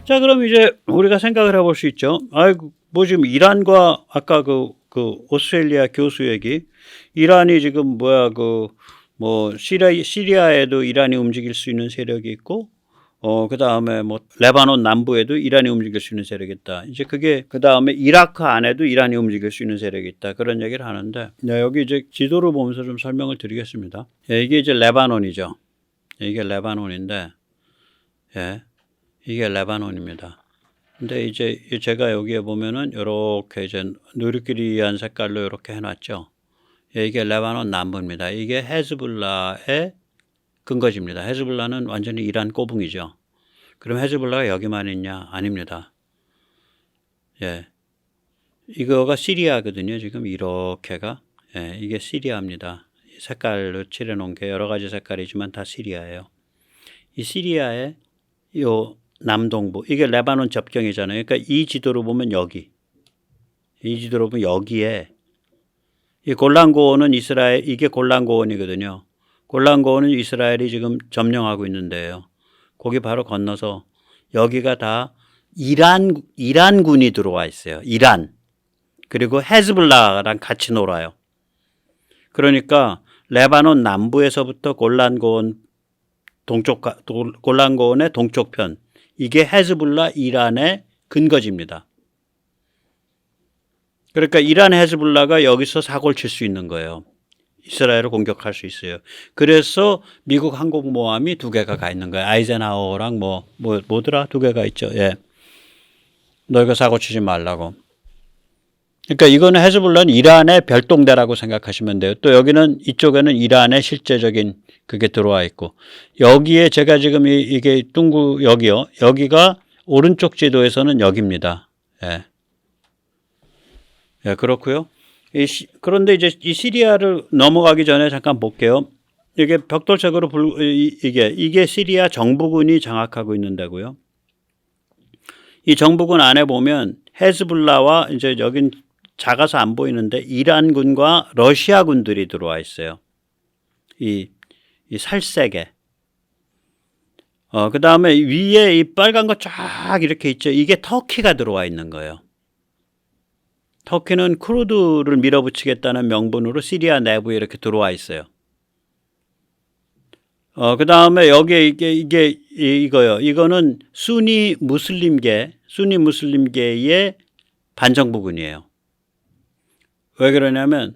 자, 그럼 이제 우리가 생각을 해볼 수 있죠. 아이고, 뭐 지금 이란과 아까 그 오스트레일리아 교수 얘기, 이란이 지금 뭐 시리아에도 이란이 움직일 수 있는 세력이 있고, 그 다음에 뭐 레바논 남부에도 이란이 움직일 수 있는 세력이 있다. 이제 그게 그 다음에 이라크 안에도 이란이 움직일 수 있는 세력이 있다. 그런 얘기를 하는데, 여기 이제 지도를 보면서 좀 설명을 드리겠습니다. 이게 이제 레바논이죠. 이게 레바논인데, 예. 이게 레바논입니다. 근데 이제 제가 여기에 보면은 이렇게 이제 누리끼리한 색깔로 이렇게 해놨죠. 이게 레바논 남부입니다. 이게 헤즈볼라의 근거지입니다. 헤즈볼라는 완전히 이란 꼬붕이죠. 그럼 헤즈볼라가 여기만 있냐? 아닙니다. 예. 이거가 시리아거든요. 지금 이렇게가. 예. 이게 시리아입니다. 색깔로 칠해놓은 게 여러 가지 색깔이지만 다 시리아예요. 이 시리아의 요 남동부, 이게 레바논 접경이잖아요. 그러니까 이 지도로 보면 여기, 이 지도로 보면 여기에 이 골란고원은 이스라엘, 이게 골란고원이거든요. 골란고원은 이스라엘이 지금 점령하고 있는데요. 거기 바로 건너서 여기가 다 이란군이 들어와 있어요. 이란. 그리고 헤즈볼라랑 같이 놀아요. 그러니까 레바논 남부에서부터 골란고원의 동쪽편, 이게 헤즈볼라 이란의 근거지입니다. 그러니까 이란 헤즈볼라가 여기서 사고를 칠 수 있는 거예요. 이스라엘을 공격할 수 있어요. 그래서 미국 항공모함이 2개가 가 있는 거예요. 아이젠하워랑 뭐더라? 2개가 있죠. 예. 너희가 사고 치지 말라고. 그러니까 이거는 헤즈볼라는 이란의 별동대라고 생각하시면 돼요. 또 여기는 이쪽에는 이란의 실제적인 그게 들어와 있고, 여기에 제가 지금 이게 여기요. 여기가 오른쪽 지도에서는 여기입니다. 예. 예, 그렇고요. 그런데 이제 이 시리아를 넘어가기 전에 잠깐 볼게요. 이게 벽돌책으로 이게 시리아 정부군이 장악하고 있는 데고요. 이 정부군 안에 보면 헤즈볼라와 이제 여긴 작아서 안 보이는데 이란군과 러시아군들이 들어와 있어요. 이 살색에. 그 다음에 위에 이 빨간 거 쫙 이렇게 있죠. 이게 터키가 들어와 있는 거예요. 터키는 쿠르드를 밀어붙이겠다는 명분으로 시리아 내부에 이렇게 들어와 있어요. 그 다음에 여기에 이거요. 이거는 수니 무슬림계의 반정부군이에요. 왜 그러냐면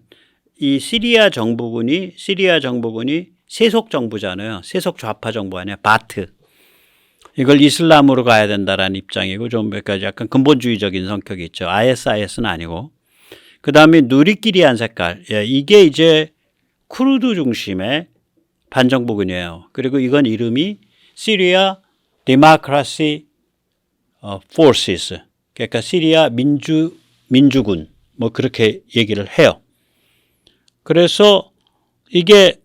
이 시리아 정부군이 세속 정부잖아요. 세속 좌파 정부 아니야. 바트. 이걸 이슬람으로 가야 된다라는 입장이고 좀 약간 근본주의적인 성격이 있죠. ISIS는 아니고. 그 다음에 누리끼리한 색깔. 예, 이게 이제 쿠르드 중심의 반정부군이에요. 그리고 이건 이름이 시리아 Democracy Forces. 그러니까 시리아 민주군. 뭐 그렇게 얘기를 해요. 그래서 이게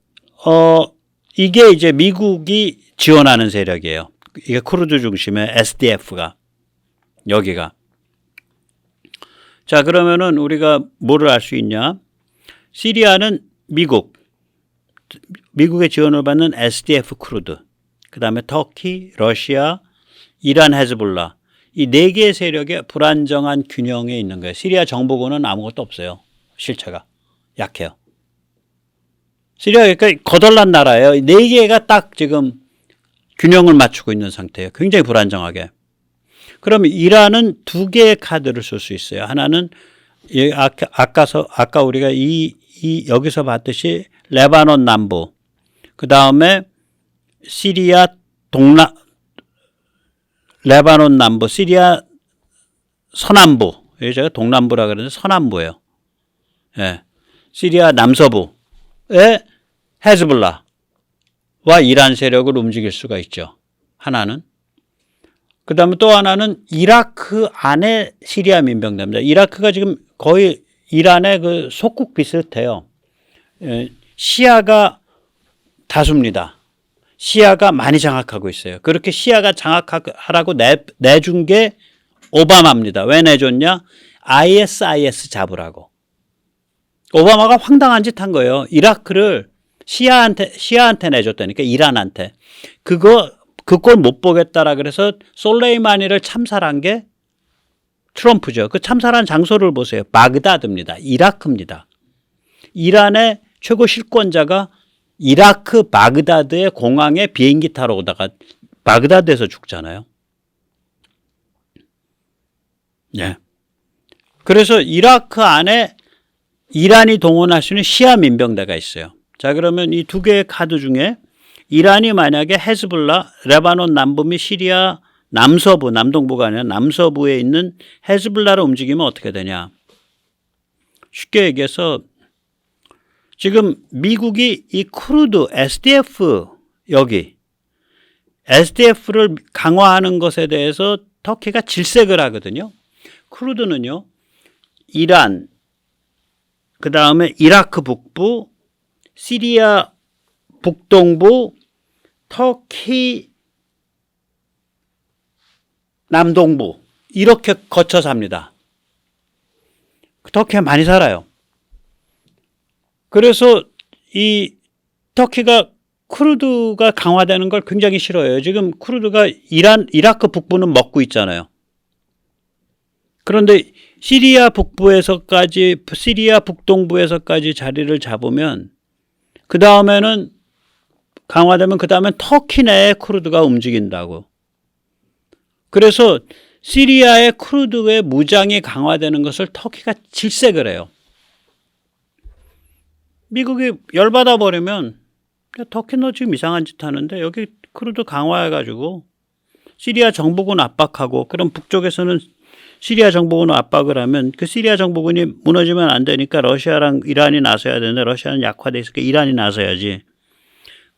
이제 미국이 지원하는 세력이에요. 이게 쿠르드 중심의 SDF가 여기가. 자, 그러면은 우리가 뭐를 알 수 있냐? 시리아는 미국의 지원을 받는 SDF 쿠르드, 그 다음에 터키, 러시아, 이란 헤즈볼라, 이 4개의 세력의 불안정한 균형에 있는 거예요. 시리아 정부군은 아무것도 없어요. 실체가 약해요. 시리아가 그러니까 거덜난 나라예요. 4개가 딱 지금 균형을 맞추고 있는 상태예요. 굉장히 불안정하게. 그러면 이란은 2개의 카드를 쓸 수 있어요. 하나는 아까 우리가 여기서 봤듯이 레바논 남부, 그 다음에 시리아 레바논 남부, 시리아 서남부, 제가 동남부라 그러는데 서남부예요. 예. 시리아 남서부에 헤즈볼라와 이란 세력을 움직일 수가 있죠. 하나는. 그 다음에 또 하나는 이라크 안에 시리아 민병대입니다. 이라크가 지금 거의 이란의 그 속국 비슷해요. 시아가 다수입니다. 시아가 많이 장악하고 있어요. 그렇게 시아가 장악하라고 내준 게 오바마입니다. 왜 내줬냐? ISIS 잡으라고. 오바마가 황당한 짓 한 거예요. 이라크를 시아한테 내줬다니까, 이란한테. 그거 그 꼴 못 보겠다라 그래서 솔레이마니를 참살한 게 트럼프죠. 그 참살한 장소를 보세요. 바그다드입니다. 이라크입니다. 이란의 최고 실권자가 이라크 바그다드의 공항에 비행기 타러 오다가 바그다드에서 죽잖아요. 예. 그래서 이라크 안에 이란이 동원할 수 있는 시아 민병대가 있어요. 자, 그러면 이 두 개의 카드 중에 이란이 만약에 헤즈볼라, 레바논 남부 및 시리아 남서부, 남동부가 아니라 남서부에 있는 헤즈볼라를 움직이면 어떻게 되냐. 쉽게 얘기해서 지금 미국이 이 쿠르드, SDF 여기 SDF를 강화하는 것에 대해서 터키가 질색을 하거든요. 쿠르드는요. 이란, 그 다음에 이라크 북부, 시리아 북동부, 터키 남동부 이렇게 거쳐 삽니다. 터키에 많이 살아요. 그래서 이 터키가 쿠르드가 강화되는 걸 굉장히 싫어해요. 지금 쿠르드가 이라크 북부는 먹고 있잖아요. 그런데 시리아 북동부에서까지 자리를 잡으면 그 다음에는 강화되면 그 다음엔 터키 내에 쿠르드가 움직인다고. 그래서 시리아의 쿠르드의 무장이 강화되는 것을 터키가 질색을 해요. 미국이 열받아 버리면 터키 너 지금 이상한 짓 하는데 여기 쿠르드 강화해가지고 시리아 정부군 압박하고 그럼 북쪽에서는 시리아 정부군을 압박을 하면 그 시리아 정부군이 무너지면 안 되니까 러시아랑 이란이 나서야 되는데 러시아는 약화돼 있으니까 이란이 나서야지.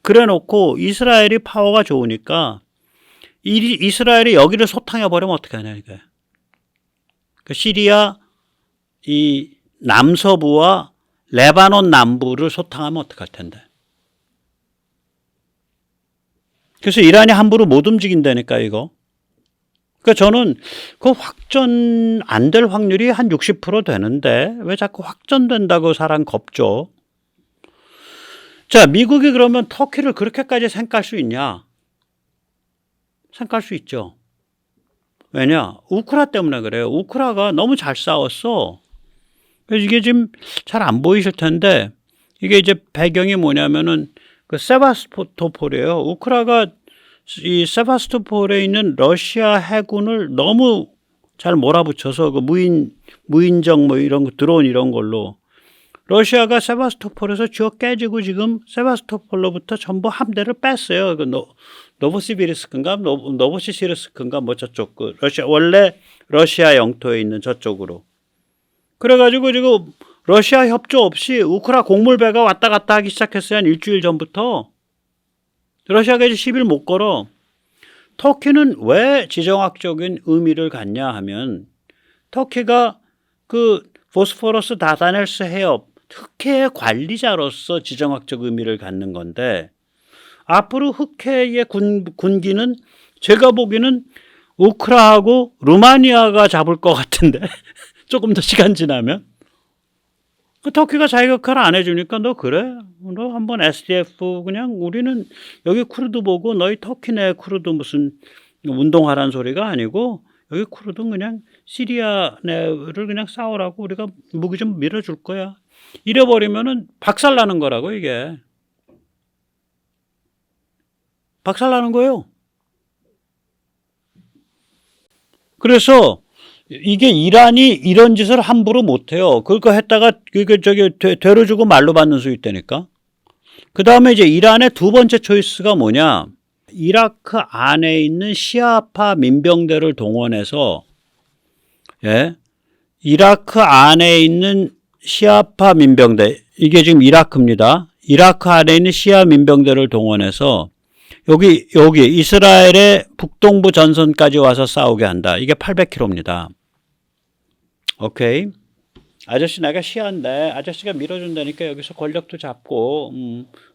그래 놓고 이스라엘이 파워가 좋으니까 이스라엘이 여기를 소탕해 버리면 어떻게 하냐니까요. 그 시리아 이 남서부와 레바논 남부를 소탕하면 어떡할 텐데. 그래서 이란이 함부로 못 움직인다니까 이거. 그러니까 저는 그 확전 안 될 확률이 한 60% 되는데 왜 자꾸 확전된다고 사람 겁죠. 자, 미국이 그러면 터키를 그렇게까지 생각할 수 있냐? 생각할 수 있죠. 왜냐? 우크라 때문에 그래요. 우크라가 너무 잘 싸웠어. 그래서 이게 지금 잘 안 보이실 텐데 이게 이제 배경이 뭐냐면은 그 세바스토폴이에요. 우크라가 이 세바스토폴에 있는 러시아 해군을 너무 잘 몰아붙여서 그 무인정 뭐 이런 거 드론 이런 걸로 러시아가 세바스토폴에서 쥐어 깨지고 지금 세바스토폴로부터 전부 함대를 뺐어요. 그 노보시비르스크인가 노보시시르스크인가 뭐 저쪽 그 원래 러시아 영토에 있는 저쪽으로. 그래가지고 지금 러시아 협조 없이 우크라 곡물배가 왔다 갔다 하기 시작했어요. 한 일주일 전부터. 러시아가 이제 시비를 못 걸어. 터키는 왜 지정학적인 의미를 갖냐 하면 터키가 그 보스포러스 다다넬스 해협 흑해의 관리자로서 지정학적 의미를 갖는 건데 앞으로 흑해의 군기는 제가 보기에는 우크라하고 루마니아가 잡을 것 같은데 조금 더 시간 지나면 터키가 자기 역할을 안 해주니까 너 그래? 너 한번 SDF 그냥 우리는 여기 쿠르드 보고 너희 터키 내 쿠르드 무슨 운동하라는 소리가 아니고 여기 쿠르드는 그냥 시리아 내를 그냥 싸우라고 우리가 무기 좀 밀어줄 거야. 이래버리면은 박살나는 거라고 이게. 박살나는 거예요. 그래서 이게 이란이 이런 짓을 함부로 못해요. 그거 했다가 되로 주고 말로 받는 수 있다니까. 그 다음에 이제 이란의 두 번째 초이스가 뭐냐. 이라크 안에 있는 시아파 민병대를 동원해서 이라크 안에 있는 시아파 민병대 이게 지금 이라크입니다. 이라크 안에 있는 시아 민병대를 동원해서 여기 이스라엘의 북동부 전선까지 와서 싸우게 한다. 이게 800km입니다. 오케이. 아저씨 내가 시아인데 아저씨가 밀어준다니까 여기서 권력도 잡고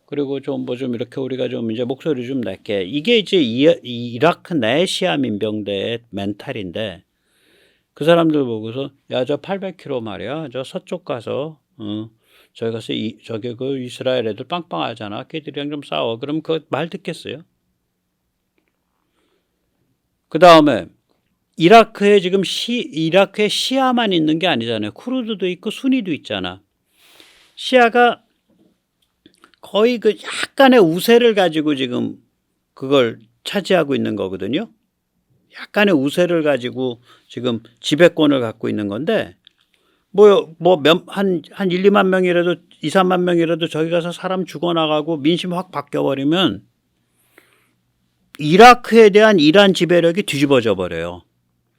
그리고 좀 이렇게 우리가 좀 이제 목소리 좀 낼게. 이게 이제 이라크 내 시아 민병대의 멘탈인데 그 사람들 보고서 야 저 800km 말이야 저 서쪽 가서 저기 가서 저기 그 이스라엘 애들 빵빵하잖아. 걔들이랑 좀 싸워. 그럼 그 말 듣겠어요? 그 다음에 이라크에 지금 이라크에 시아만 있는 게 아니잖아요. 쿠르드도 있고 수니도 있잖아. 시아가 거의 그 약간의 우세를 가지고 지금 그걸 차지하고 있는 거거든요. 약간의 우세를 가지고 지금 지배권을 갖고 있는 건데, 한 1, 2만 명이라도, 2, 3만 명이라도 저기 가서 사람 죽어나가고 민심 확 바뀌어버리면 이라크에 대한 이란 지배력이 뒤집어져 버려요.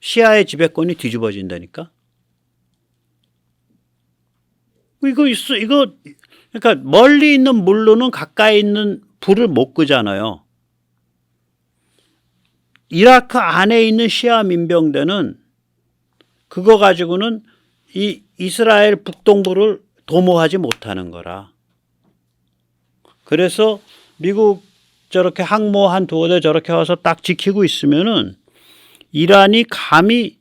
시아의 지배권이 뒤집어진다니까. 그러니까 멀리 있는 물로는 가까이 있는 불을 못 끄잖아요. 이라크 안에 있는 시아 민병대는 그거 가지고는 이 이스라엘 북동부를 도모하지 못하는 거라. 그래서 미국 저렇게 항모 한 두어 대 저렇게 와서 딱 지키고 있으면은 이란이 감히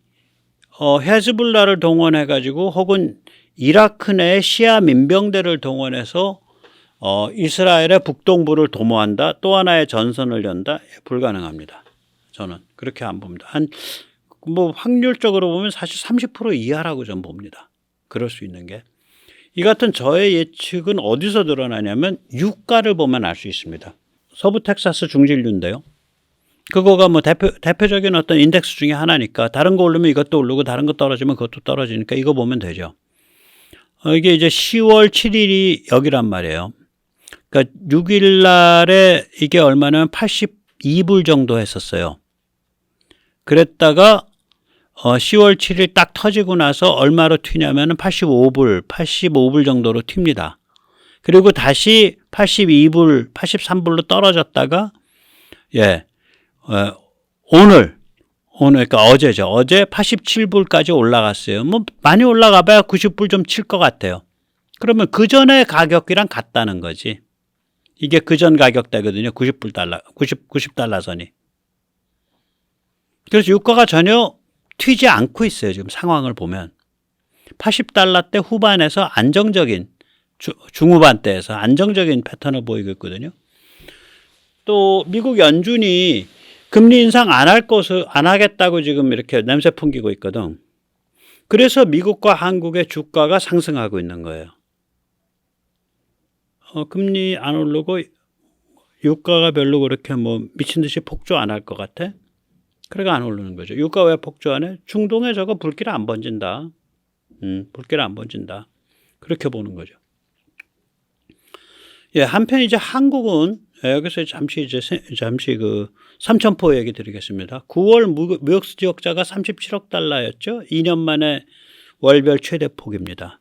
헤즈볼라를 동원해 가지고 혹은 이라크 내 시아 민병대를 동원해서 이스라엘의 북동부를 도모한다. 또 하나의 전선을 연다. 불가능합니다. 저는 그렇게 안 봅니다. 확률적으로 보면 사실 30% 이하라고 저는 봅니다. 그럴 수 있는 게. 이 같은 저의 예측은 어디서 드러나냐면 유가를 보면 알 수 있습니다. 서부 텍사스 중진류인데요. 그거가 뭐 대표적인 어떤 인덱스 중에 하나니까 다른 거 오르면 이것도 오르고 다른 거 떨어지면 그것도 떨어지니까 이거 보면 되죠. 이게 이제 10월 7일이 여기란 말이에요. 그러니까 6일 날에 이게 얼마냐면 82불 정도 했었어요. 그랬다가 10월 7일 딱 터지고 나서 얼마로 튀냐면 85불 정도로 튑니다. 그리고 다시 82불, 83불로 떨어졌다가 오늘 그러니까 어제죠. 어제 87불까지 올라갔어요. 뭐 많이 올라가 봐야 90불 좀 칠 것 같아요. 그러면 그 전에 가격이랑 같다는 거지. 이게 그 전 가격대거든요. 90달러 선이. 그래서 유가가 전혀 튀지 않고 있어요. 지금 상황을 보면. 80달러대 후반에서 안정적인 중후반대에서 안정적인 패턴을 보이고 있거든요. 또 미국 연준이 금리 인상 안 하겠다고 지금 이렇게 냄새 풍기고 있거든. 그래서 미국과 한국의 주가가 상승하고 있는 거예요. 금리 안 오르고 유가가 별로 그렇게 뭐 미친 듯이 폭주 안 할 것 같아? 그래가 안 오르는 거죠. 유가 왜 폭주 안 해? 중동에 저거 불길 안 번진다. 불길 안 번진다. 그렇게 보는 거죠. 한편 이제 한국은 여기서 잠시 그 삼천포 얘기 드리겠습니다. 9월 무역수 지역자가 37억 달러였죠. 2년 만에 월별 최대 폭입니다.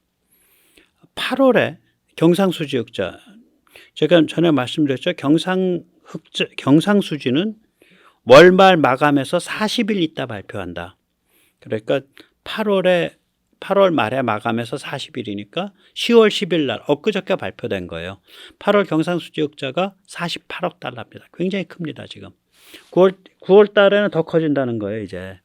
8월에 경상수 지역자, 제가 전에 말씀드렸죠. 경상수지는 월말 마감해서 40일 있다 발표한다. 그러니까 8월 말에 마감해서 40일이니까 10월 10일 날 엊그저께 발표된 거예요. 8월 경상수 지역자가 48억 달러입니다. 굉장히 큽니다. 지금 9월 달에는 더 커진다는 거예요. 이제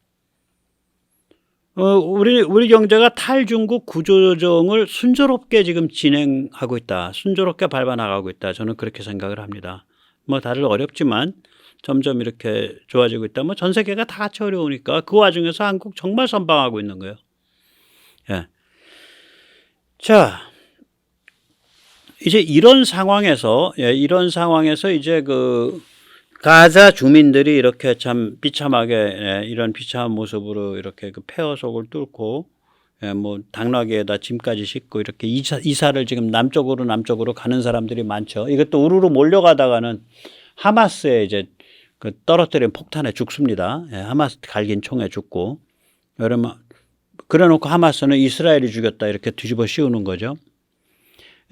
우리 경제가 탈중국 구조조정을 순조롭게 지금 진행하고 있다. 순조롭게 밟아나가고 있다. 저는 그렇게 생각을 합니다. 뭐 다들 어렵지만 점점 이렇게 좋아지고 있다. 뭐 전 세계가 다 같이 어려우니까 그 와중에서 한국 정말 선방하고 있는 거예요. 자, 이제 이런 상황에서 이제 그 가자 주민들이 이렇게 참 비참하게 이런 비참한 모습으로 이렇게 그 폐허 속을 뚫고 뭐 당나귀에다 짐까지 싣고 이렇게 이사를 지금 남쪽으로 가는 사람들이 많죠. 이것도 우르르 몰려가다가는 하마스에 이제 그 떨어뜨린 폭탄에 죽습니다. 하마스 갈긴 총에 죽고 여러분 그래놓고 하마스는 이스라엘이 죽였다 이렇게 뒤집어 씌우는 거죠.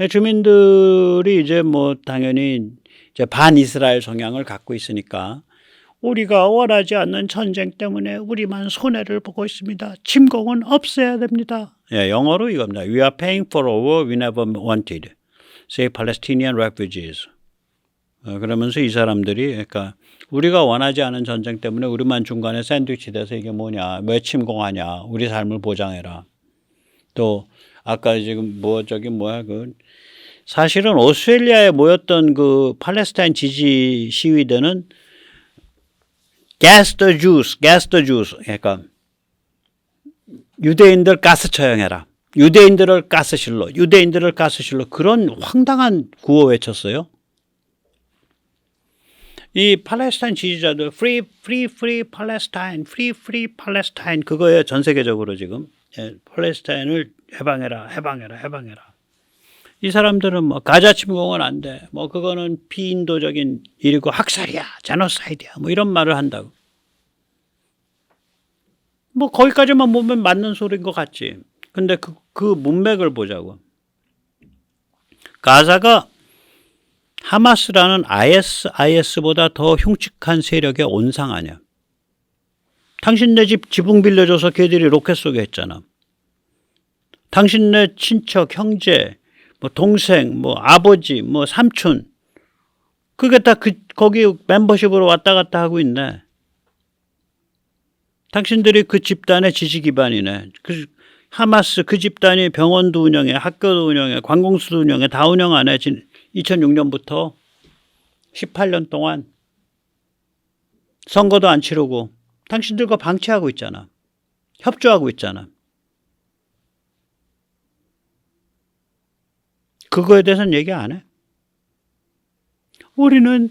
주민들이 이제 뭐 당연히 이제 반이스라엘 성향을 갖고 있으니까 우리가 원하지 않는 전쟁 때문에 우리만 손해를 보고 있습니다. 침공은 없애야 됩니다. 영어로 이겁니다. We are paying for a war we never wanted. Say Palestinian refugees. 그러면서 이 사람들이 그러니까 우리가 원하지 않은 전쟁 때문에 우리만 중간에 샌드위치 돼서 이게 뭐냐, 왜 침공하냐, 우리 삶을 보장해라. 또 아까 지금 사실은 오스트레일리아에 모였던 그 팔레스타인 지지 시위대는 gas the Jews. 그러니까 유대인들 가스 처형해라. 유대인들을 가스실로 그런 황당한 구호 외쳤어요. 이 팔레스타인 지지자들 free Palestine 그거예요. 전 세계적으로 지금 팔레스타인을 해방해라. 이 사람들은 뭐 가자 침공은 안 돼. 뭐 그거는 비인도적인 일이고 학살이야. 제노사이드야. 뭐 이런 말을 한다고. 뭐 거기까지만 보면 맞는 소리인 것 같지. 근데 그 문맥을 보자고. 가자가 하마스라는 IS보다 더 흉측한 세력의 온상 아니야. 당신네 집 지붕 빌려줘서 걔들이 로켓 쏘게 했잖아. 당신네 친척, 형제, 뭐 동생, 뭐 아버지, 뭐 삼촌 그게 다 거기 멤버십으로 왔다 갔다 하고 있네. 당신들이 그 집단의 지지 기반이네. 하마스 그 집단이 병원도 운영해, 학교도 운영해, 관공서도 운영해, 다 운영 안 해. 2006년부터 18년 동안 선거도 안 치르고 당신들과 방치하고 있잖아. 협조하고 있잖아. 그거에 대해서는 얘기 안 해. 우리는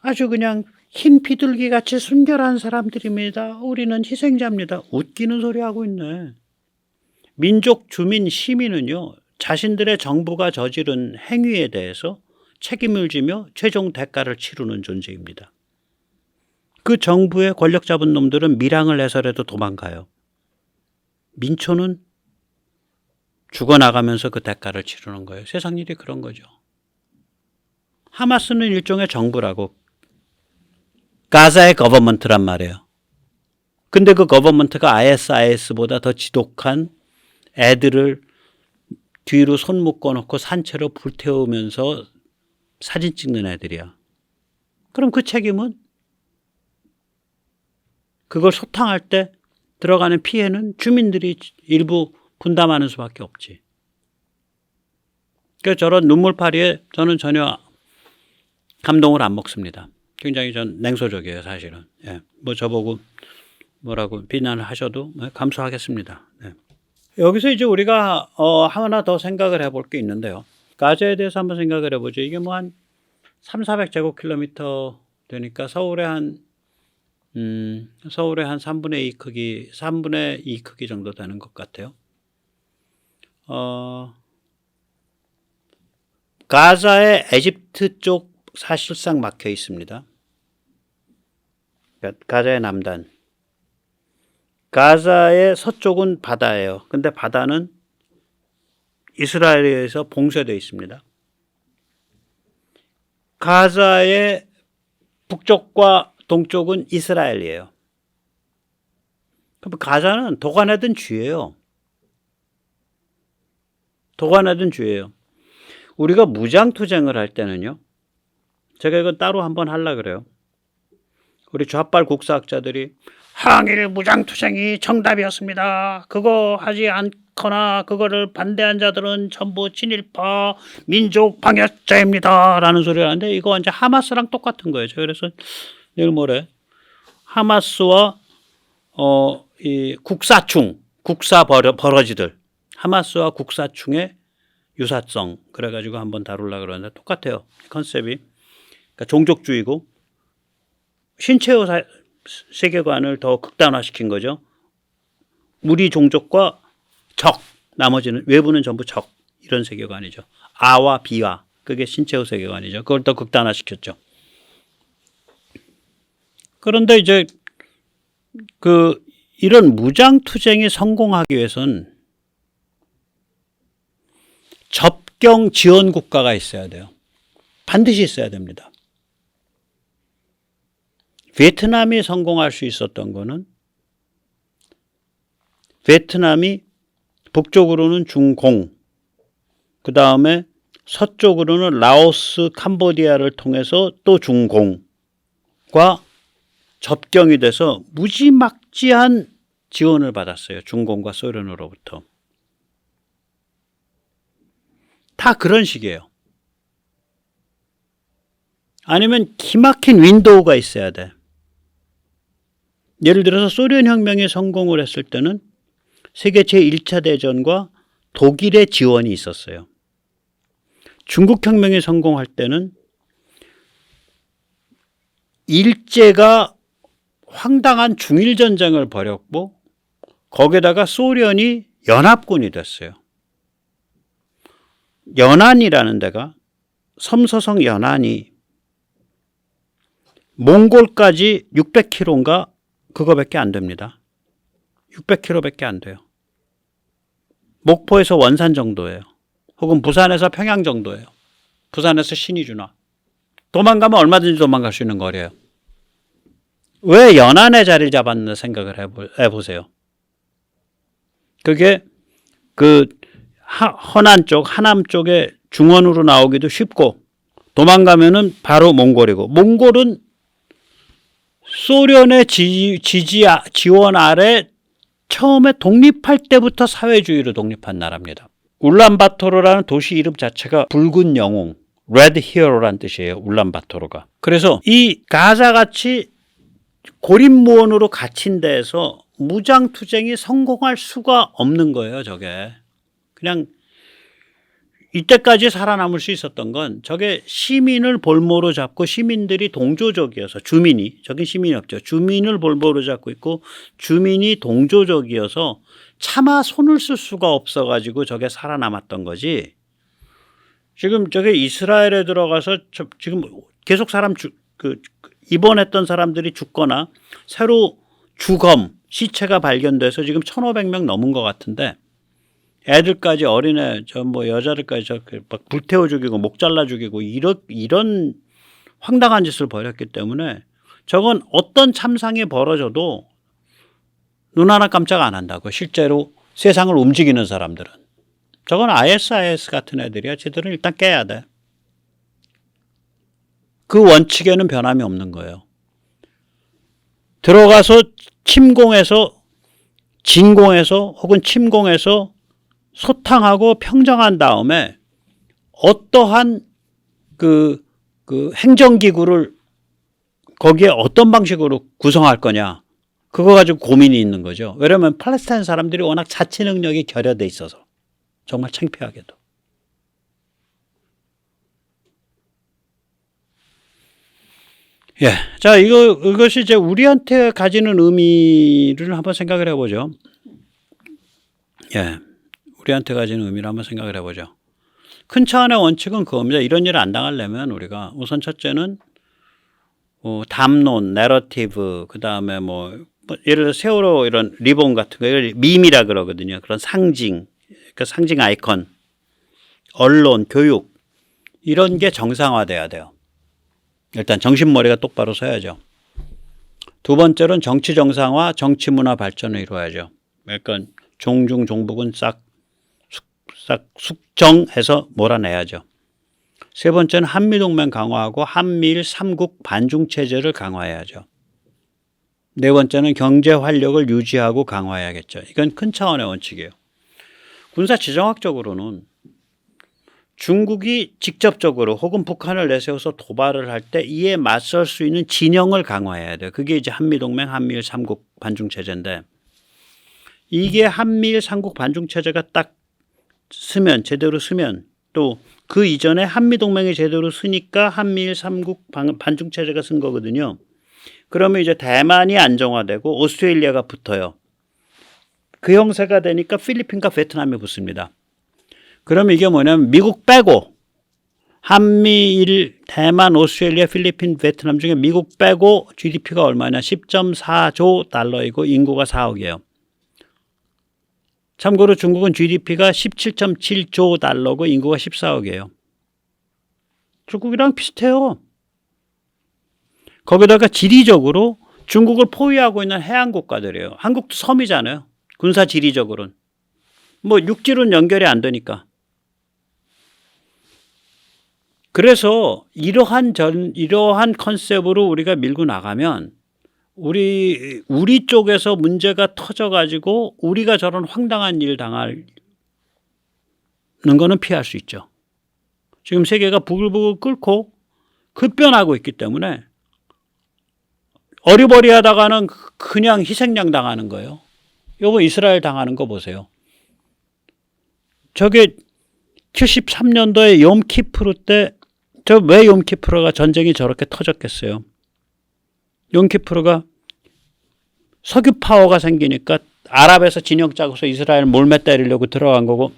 아주 그냥 흰 비둘기 같이 순결한 사람들입니다. 우리는 희생자입니다. 웃기는 소리 하고 있네. 민족, 주민, 시민은요. 자신들의 정부가 저지른 행위에 대해서 책임을 지며 최종 대가를 치르는 존재입니다. 그 정부의 권력 잡은 놈들은 밀항을 해서라도 도망가요. 민초는 죽어나가면서 그 대가를 치르는 거예요. 세상 일이 그런 거죠. 하마스는 일종의 정부라고. 가자의 거버먼트란 말이에요. 근데 그 거버먼트가 IS보다 더 지독한 애들을 뒤로 손 묶어놓고 산채로 불태우면서 사진 찍는 애들이야. 그럼 그 책임은? 그걸 소탕할 때 들어가는 피해는 주민들이 일부 분담하는 수밖에 없지. 그래서 저런 눈물파리에 저는 전혀 감동을 안 먹습니다. 굉장히 전 냉소적이에요, 사실은. 예. 뭐 저보고 뭐라고 비난을 하셔도 감수하겠습니다. 네. 여기서 이제 우리가 하나 더 생각을 해볼 게 있는데요. 가자에 대해서 한번 생각을 해보죠. 이게 뭐 한 300제곱킬로미터 되니까 서울의 한 3분의 2 크기, 3분의 2 크기 정도 되는 것 같아요. 가자의 에집트 쪽 사실상 막혀 있습니다. 가자의 남단. 가자의 서쪽은 바다예요. 근데 바다는 이스라엘에 의해서 봉쇄되어 있습니다. 가자의 북쪽과 동쪽은 이스라엘이에요. 그럼 가자는 도가내든 쥐예요. 도가내든 쥐예요. 우리가 무장투쟁을 할 때는요. 제가 이거 따로 한번 하려고 그래요. 우리 좌빨 국사학자들이 항일 무장투쟁이 정답이었습니다. 그거 하지 않거나 그거를 반대한 자들은 전부 친일파 민족 방해자입니다. 라는 소리를 하는데 이거 완전 하마스랑 똑같은 거예요. 그래서 내일 모레 하마스와 이 국사 버러지들 하마스와 국사충의 유사성 그래가지고 한번 다루려고 그러는데 똑같아요. 컨셉이. 그러니까 종족주의고 신체의 세계관을 더 극단화시킨 거죠. 우리 종족과 적, 나머지는 외부는 전부 적 이런 세계관이죠. 아와 비와 그게 신체의 세계관이죠. 그걸 더 극단화시켰죠. 그런데 이제 이런 무장투쟁이 성공하기 위해서는 접경 지원 국가가 있어야 돼요. 반드시 있어야 됩니다. 베트남이 성공할 수 있었던 거는 베트남이 북쪽으로는 중공, 그 다음에 서쪽으로는 라오스, 캄보디아를 통해서 또 중공과 접경이 돼서 무지막지한 지원을 받았어요. 중공과 소련으로부터. 다 그런 식이에요. 아니면 기막힌 윈도우가 있어야 돼. 예를 들어서 소련 혁명이 성공을 했을 때는 세계 제1차 대전과 독일의 지원이 있었어요. 중국 혁명이 성공할 때는 일제가 황당한 중일전쟁을 벌였고 거기에다가 소련이 연합군이 됐어요. 연안이라는 데가 섬서성 연안이 몽골까지 600km인가 그거밖에 안 됩니다. 600km밖에 안 돼요. 목포에서 원산 정도예요. 혹은 부산에서 평양 정도예요. 부산에서 신의주나. 도망가면 얼마든지 도망갈 수 있는 거리예요. 왜 연안에 자리를 잡았나 생각을 해보세요. 그게 그 허난 쪽, 하남 쪽에 중원으로 나오기도 쉽고 도망가면은 바로 몽골이고 몽골은 소련의 지원 아래 처음에 독립할 때부터 사회주의로 독립한 나라입니다. 울란바토르라는 도시 이름 자체가 붉은 영웅, 레드 히어로란 뜻이에요. 울란바토르가. 그래서 이 가자같이 고립무원으로 갇힌 데에서 무장투쟁이 성공할 수가 없는 거예요. 저게. 그냥 이때까지 살아남을 수 있었던 건 저게 시민을 볼모로 잡고 시민들이 동조적이어서 주민이, 저긴 시민이 없죠. 주민을 볼모로 잡고 있고 주민이 동조적이어서 차마 손을 쓸 수가 없어가지고 저게 살아남았던 거지. 지금 저게 이스라엘에 들어가서 지금 계속 입원했던 사람들이 죽거나 새로 주검, 시체가 발견돼서 지금 1,500명 넘은 것 같은데 애들까지 어린애 여자들까지 막 불태워 죽이고 목 잘라 죽이고 이런 황당한 짓을 벌였기 때문에 저건 어떤 참상이 벌어져도 눈 하나 깜짝 안 한다고. 실제로 세상을 움직이는 사람들은. 저건 IS 같은 애들이야. 쟤들은 일단 깨야 돼. 그 원칙에는 변함이 없는 거예요. 들어가서 침공해서 진공해서 혹은 침공해서 소탕하고 평정한 다음에 어떠한 그 행정기구를 거기에 어떤 방식으로 구성할 거냐. 그거 가지고 고민이 있는 거죠. 왜냐하면 팔레스타인 사람들이 워낙 자치 능력이 결여돼 있어서 정말 창피하게도. 예. 자, 이것이 이제 우리한테 가지는 의미를 한번 생각을 해보죠. 예. 우리한테 가지는 의미를 한번 생각을 해보죠. 큰 차원의 원칙은 그겁니다. 이런 일을 안 당하려면 우리가 우선 첫째는 담론, 내러티브, 그 다음에 예를 들어 세월호 이런 리본 같은 거, 이걸 밈이라 그러거든요. 그런 상징, 그 상징 아이콘, 언론, 교육, 이런 게 정상화돼야 돼요. 일단 정신머리가 똑바로 서야죠. 두 번째로는 정치 정상화, 정치 문화 발전을 이루어야죠. 그러니까 종중, 종북은 싹 숙정해서 몰아내야죠. 세 번째는 한미동맹 강화하고 한미일 3국 반중체제를 강화해야죠. 네 번째는 경제 활력을 유지하고 강화해야겠죠. 이건 큰 차원의 원칙이에요. 군사지정학적으로는 중국이 직접적으로 혹은 북한을 내세워서 도발을 할 때 이에 맞설 수 있는 진영을 강화해야 돼요. 그게 이제 한미동맹, 한미일 3국 반중체제인데 이게 한미일 3국 반중체제가 딱 제대로 쓰면 또 그 이전에 한미동맹이 제대로 쓰니까 한미일 3국 반중체제가 쓴 거거든요. 그러면 이제 대만이 안정화되고 오스트레일리아가 붙어요. 그 형태가 되니까 필리핀과 베트남이 붙습니다. 그러면 이게 뭐냐면 미국 빼고 한미일, 대만, 오스트레일리아, 필리핀, 베트남 중에 미국 빼고 GDP가 얼마냐? 10.4조 달러이고 인구가 4억이에요. 참고로 중국은 GDP가 17.7조 달러고 인구가 14억이에요. 중국이랑 비슷해요. 거기다가 지리적으로 중국을 포위하고 있는 해안 국가들이에요. 한국도 섬이잖아요. 군사 지리적으로는. 육지로는 연결이 안 되니까. 그래서 이러한 컨셉으로 우리가 밀고 나가면 우리 쪽에서 문제가 터져가지고 우리가 저런 황당한 일 당하는 거는 피할 수 있죠. 지금 세계가 부글부글 끓고 급변하고 있기 때문에 어리버리하다가는 그냥 희생양 당하는 거예요. 요거 이스라엘 당하는 거 보세요. 저게 73년도에 욤키프르 때, 저 왜 욤키프르가 전쟁이 저렇게 터졌겠어요? 욤키프르가 석유 파워가 생기니까 아랍에서 진영 짜고서 이스라엘 몰매 때리려고 들어간 거고,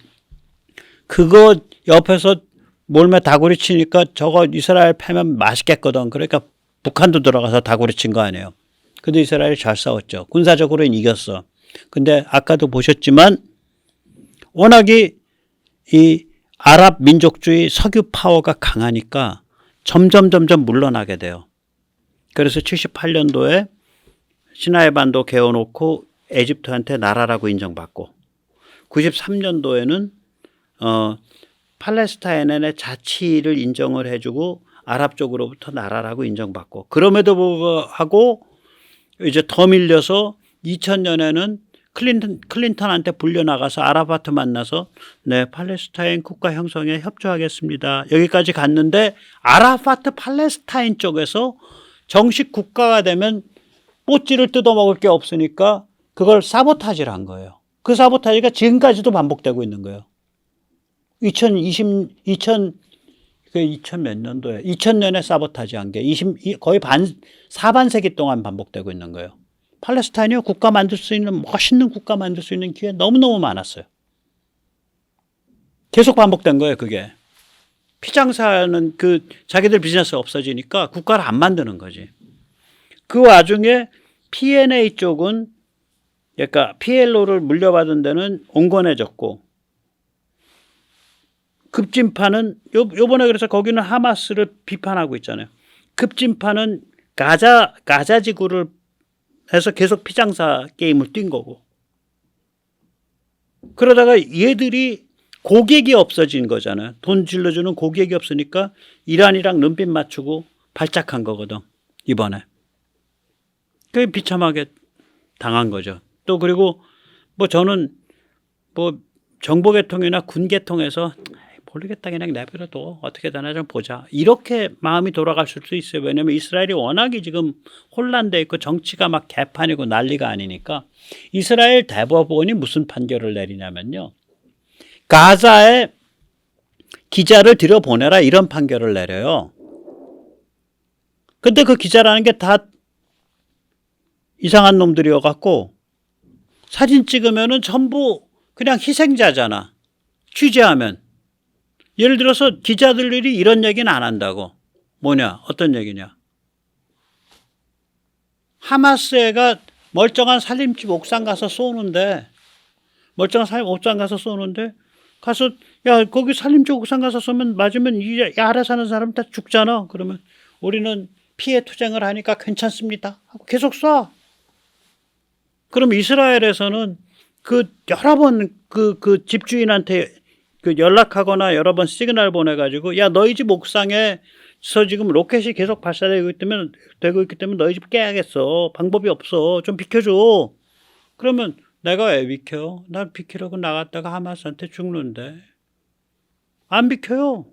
그거 옆에서 몰매 다구리 치니까 저거 이스라엘 패면 맛있겠거든. 그러니까 북한도 들어가서 다구리 친 거 아니에요. 근데 이스라엘이 잘 싸웠죠. 군사적으로는 이겼어. 근데 아까도 보셨지만 워낙에 이 아랍 민족주의 석유 파워가 강하니까 점점 물러나게 돼요. 그래서 78년도에 시나이 반도 개어놓고 에집트한테 나라라고 인정받고, 93년도에는 팔레스타인의 자치를 인정을 해주고 아랍 쪽으로부터 나라라고 인정받고, 그럼에도 불구하고 이제 더 밀려서 2000년에는 클린턴한테 불려나가서 아랍한테 만나서 네, 팔레스타인 국가 형성에 협조하겠습니다. 여기까지 갔는데 아라파트 팔레스타인 쪽에서 정식 국가가 되면 뽀찌를 뜯어먹을 게 없으니까 그걸 사보타지를 한 거예요. 그 사보타지가 지금까지도 반복되고 있는 거예요. 2000 몇 년도에 2000년에 사보타지 한 게 거의 사반세기 동안 반복되고 있는 거예요. 팔레스타인이 국가 만들 수 있는, 멋있는 국가 만들 수 있는 기회 너무너무 많았어요. 계속 반복된 거예요, 그게. 피장사는 자기들 비즈니스 없어지니까 국가를 안 만드는 거지. 그 와중에 P&A 쪽은, 그러니까 PLO를 물려받은 데는 온건해졌고, 급진파는 요번에 그래서 거기는 하마스를 비판하고 있잖아요. 급진파는 가자 지구를 해서 계속 피장사 게임을 뛴 거고, 그러다가 얘들이 고객이 없어진 거잖아요. 돈 질러주는 고객이 없으니까 이란이랑 눈빛 맞추고 발작한 거거든, 이번에. 그게 비참하게 당한 거죠. 또 그리고 저는 정보계통이나 군계통에서 모르겠다, 그냥 내버려둬, 어떻게 되나 좀 보자, 이렇게 마음이 돌아갈 수도 있어요. 왜냐하면 이스라엘이 워낙에 지금 혼란돼 있고 정치가 막 개판이고 난리가 아니니까. 이스라엘 대법원이 무슨 판결을 내리냐면요, 가자에 기자를 들여보내라, 이런 판결을 내려요. 근데 그 기자라는 게 다 이상한 놈들이어갖고 사진 찍으면은 전부 그냥 희생자잖아, 취재하면. 예를 들어서 기자들이 이런 얘기는 안 한다고. 뭐냐? 어떤 얘기냐? 하마스가 멀쩡한 살림집 옥상 가서 쏘는데, 가서, 야, 거기 살림집 옥상 가서 쏘면, 맞으면 이 아래 사는 사람 다 죽잖아. 그러면 우리는 피해 투쟁을 하니까 괜찮습니다 하고 계속 쏴. 그럼 이스라엘에서는 여러 번 집주인한테 연락하거나 여러 번 시그널 보내가지고, 야, 너희 집 옥상에서 지금 로켓이 계속 발사되고 있기 때문에 너희 집 깨야겠어. 방법이 없어. 좀 비켜줘. 그러면 내가 왜 비켜? 나 비키려고 나갔다가 하마스한테 죽는데. 안 비켜요.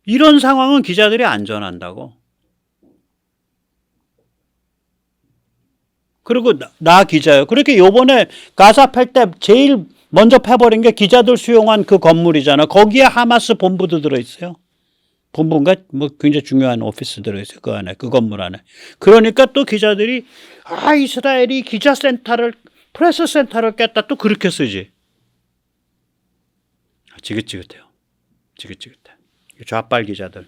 이런 상황은 기자들이 안 전한다고. 그리고 나 기자예요. 그렇게 요번에 가자 팔 때 제일 먼저 패버린 게 기자들 수용한 그 건물이잖아. 거기에 하마스 본부도 들어있어요. 본부인가? 굉장히 중요한 오피스 들어있어요. 그 안에, 그 건물 안에. 그러니까 또 기자들이, 이스라엘이 프레스 센터를 깼다, 또 그렇게 쓰지. 지긋지긋해요. 지긋지긋해. 좌빨 기자들.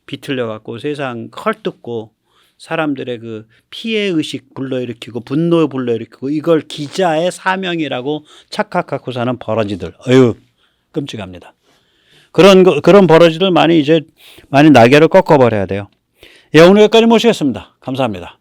비틀려갖고 세상 헐뜯고, 사람들의 그 피해의식 불러일으키고 분노 불러일으키고, 이걸 기자의 사명이라고 착각하고 사는 버러지들. 어휴, 끔찍합니다. 그런 버러지들 많이 날개를 꺾어버려야 돼요. 예, 오늘 여기까지 모시겠습니다. 감사합니다.